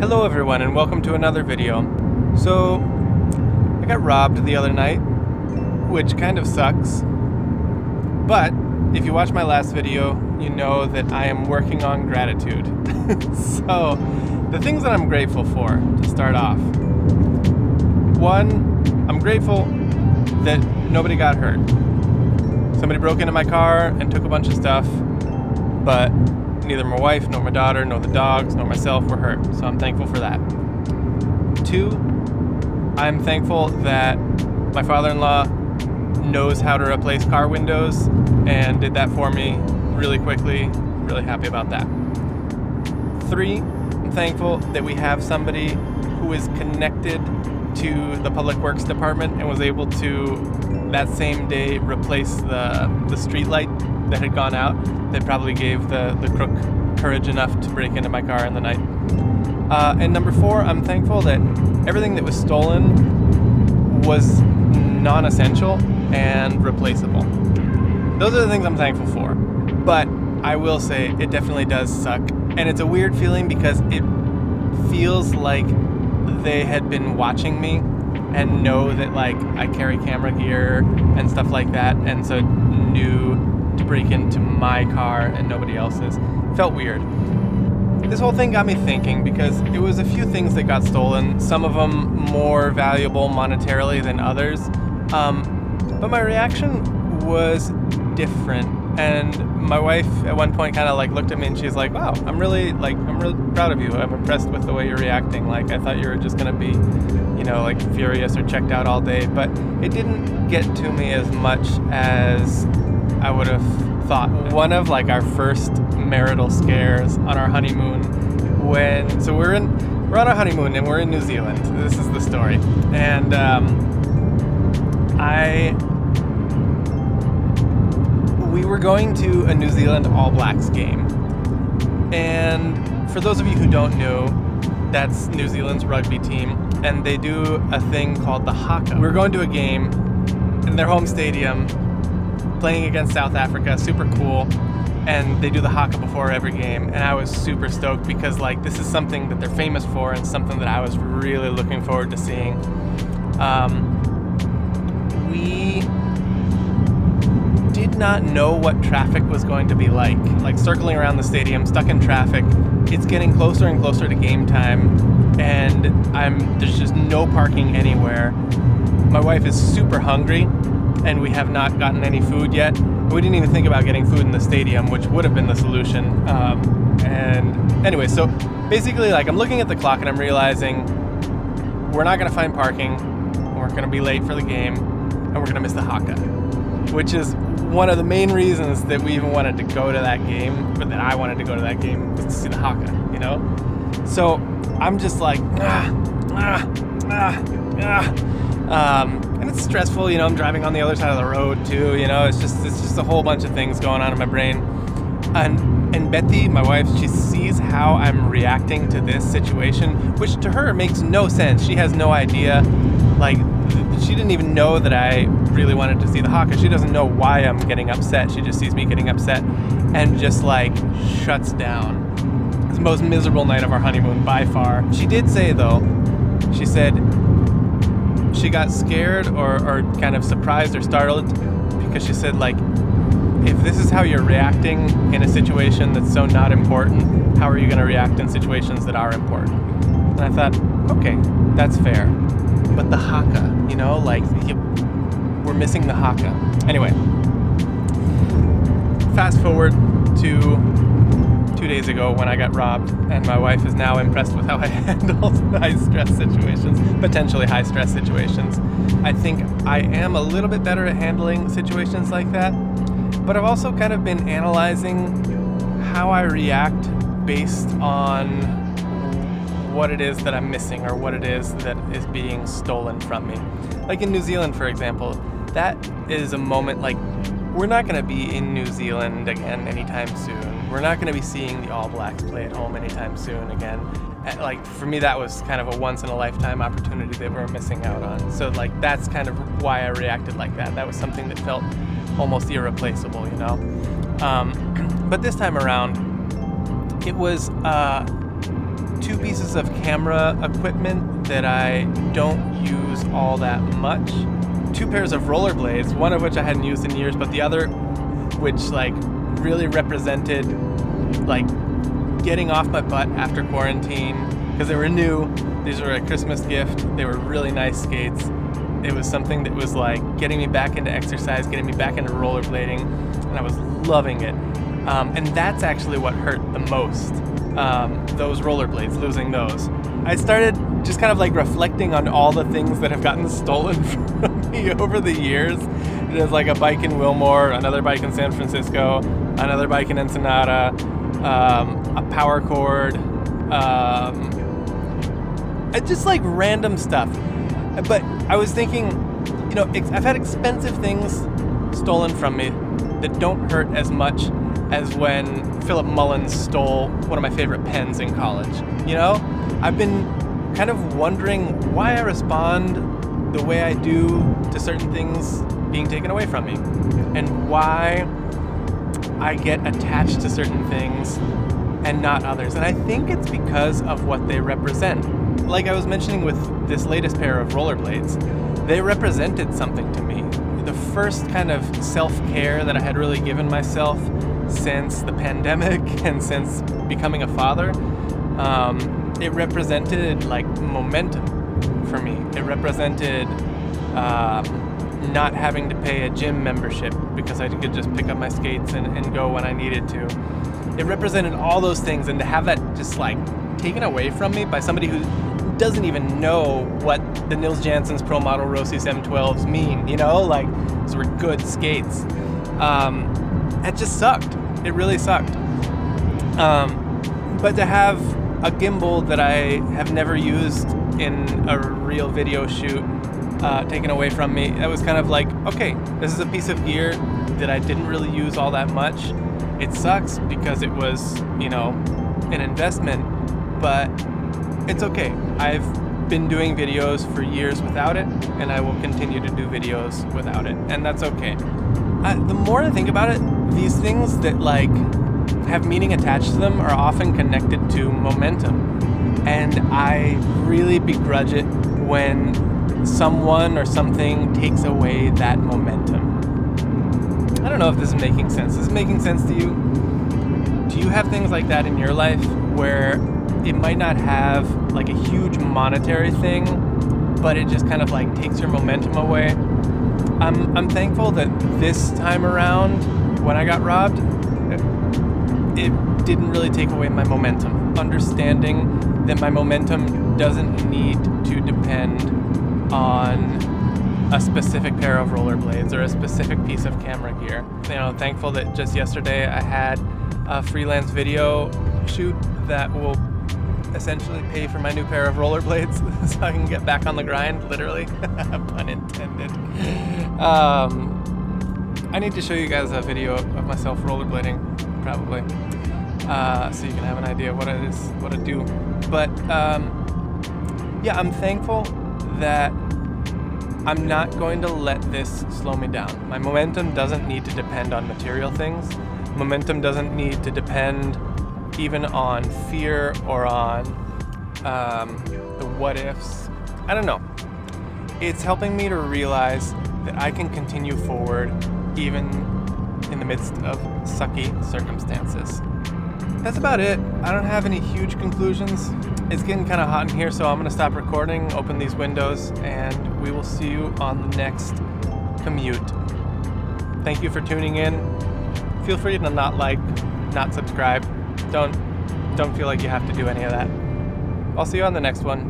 Hello everyone and welcome to another video. So, I got robbed the other night, which kind of sucks. But, if you watch my last video, you know that I am working on gratitude. So, the things that I'm grateful for, to start off. One, I'm grateful that nobody got hurt. Somebody broke into my car and took a bunch of stuff, but neither my wife, nor my daughter, nor the dogs, nor myself were hurt, so I'm thankful for that. Two, I'm thankful that my father-in-law knows how to replace car windows and did that for me really quickly. Really happy about that. Three, I'm thankful that we have somebody who is connected to the Public Works Department and was able to, that same day, replace the street light that had gone out that probably gave the crook courage enough to break into my car in the night. And number four, I'm thankful that everything that was stolen was non-essential and replaceable. Those are the things I'm thankful for. But I will say it definitely does suck. And it's a weird feeling because it feels like they had been watching me and know that like I carry camera gear and stuff like that, and so knew to break into my car and nobody else's. Felt weird. This whole thing got me thinking because it was a few things that got stolen, some of them more valuable monetarily than others, but my reaction was different. And my wife at one point kind of like looked at me and she's like, wow, I'm really proud of you. I'm impressed with the way you're reacting. Like, I thought you were just gonna be, like furious or checked out all day, but it didn't get to me as much as I would have thought. One of like our first marital scares on our honeymoon, so we're on our honeymoon and we're in New Zealand. This is the story. And we were going to a New Zealand All Blacks game. And for those of you who don't know, that's New Zealand's rugby team, and they do a thing called the haka. We're going to a game in their home stadium, playing against South Africa, super cool, and they do the haka before every game, and I was super stoked because like this is something that they're famous for and something that I was really looking forward to seeing. We did not know what traffic was going to be like circling around the stadium, stuck in traffic. It's getting closer and closer to game time, and there's just no parking anywhere. My wife is super hungry, and we have not gotten any food yet. We didn't even think about getting food in the stadium, which would have been the solution. And anyway, so basically, like, I'm looking at the clock and I'm realizing we're not going to find parking, we're going to be late for the game, and we're going to miss the haka, which is one of the main reasons that we even wanted to go to that game, or that I wanted to go to that game, was to see the haka, So I'm just like, and it's stressful, I'm driving on the other side of the road too, it's just a whole bunch of things going on in my brain. And Betty, my wife, she sees how I'm reacting to this situation, which to her makes no sense. She has no idea, like, she didn't even know that I really wanted to see the haka. She doesn't know why I'm getting upset. She just sees me getting upset and just like shuts down. It's the most miserable night of our honeymoon by far. She did say though, she said she got scared or kind of surprised or startled because she said like, if this is how you're reacting in a situation that's so not important, how are you going to react in situations that are important? And I thought, okay, that's fair. But the haka, we're missing the haka. Anyway, fast forward to 2 days ago when I got robbed, and my wife is now impressed with how I handle high-stress situations, potentially high-stress situations. I think I am a little bit better at handling situations like that, but I've also kind of been analyzing how I react based on what it is that I'm missing or what it is that is being stolen from me. Like in New Zealand, for example, that is a moment like we're not going to be in New Zealand again anytime soon. We're not going to be seeing the All Blacks play at home anytime soon again. Like for me, that was kind of a once in a lifetime opportunity that we're missing out on. So like that's kind of why I reacted like that. That was something that felt almost irreplaceable, But this time around, it was two pieces of camera equipment that I don't use all that much. Two pairs of rollerblades, one of which I hadn't used in years, but the other which like really represented like getting off my butt after quarantine, because they were new. These were a Christmas gift. They were really nice skates. It was something that was like getting me back into exercise, getting me back into rollerblading, and I was loving it. And that's actually what hurt the most, those rollerblades, losing those. I started just kind of like reflecting on all the things that have gotten stolen from me over the years. There's like a bike in Wilmore, another bike in San Francisco, another bike in Ensenada, a power cord, just like random stuff. But I was thinking, you know, I've had expensive things stolen from me that don't hurt as much as when Philip Mullins stole one of my favorite pens in college. You know, I've been kind of wondering why I respond the way I do to certain things being taken away from me, and why I get attached to certain things and not others. And I think it's because of what they represent. Like I was mentioning with this latest pair of rollerblades, they represented something to me. The first kind of self-care that I had really given myself since the pandemic and since becoming a father. It represented like momentum for me. It represented not having to pay a gym membership because I could just pick up my skates and go when I needed to. It represented all those things, and to have that just like taken away from me by somebody who doesn't even know what the Nils Janssen's Pro Model Rossis M12s mean, you know, like those were good skates. It just sucked. It really sucked. But to have a gimbal that I have never used in a real video shoot taken away from me, it was kind of like, okay, this is a piece of gear that I didn't really use all that much. It sucks because it was, you know, an investment, but it's okay. I've been doing videos for years without it, and I will continue to do videos without it, and that's okay. The more I think about it, these things that like have meaning attached to them are often connected to momentum, and I really begrudge it when someone or something takes away that momentum. I don't know if this is making sense. Is this making sense to you? Do you have things like that in your life where it might not have like a huge monetary thing, but it just kind of like takes your momentum away? I'm thankful that this time around, when I got robbed, it didn't really take away my momentum. Understanding that my momentum doesn't need to depend on a specific pair of rollerblades or a specific piece of camera gear. You know, thankful that just yesterday I had a freelance video shoot that will essentially pay for my new pair of rollerblades so I can get back on the grind, literally. Pun intended. I need to show you guys a video of myself rollerblading, probably, so you can have an idea of what it is, what I do. But yeah, I'm thankful that I'm not going to let this slow me down. My momentum doesn't need to depend on material things. Momentum doesn't need to depend even on fear or on the what ifs. I don't know. It's helping me to realize that I can continue forward even in the midst of sucky circumstances. That's about it. I don't have any huge conclusions. It's getting kind of hot in here, so I'm going to stop recording, open these windows, and we will see you on the next commute. Thank you for tuning in. Feel free to not like, not subscribe. Don't feel like you have to do any of that. I'll see you on the next one.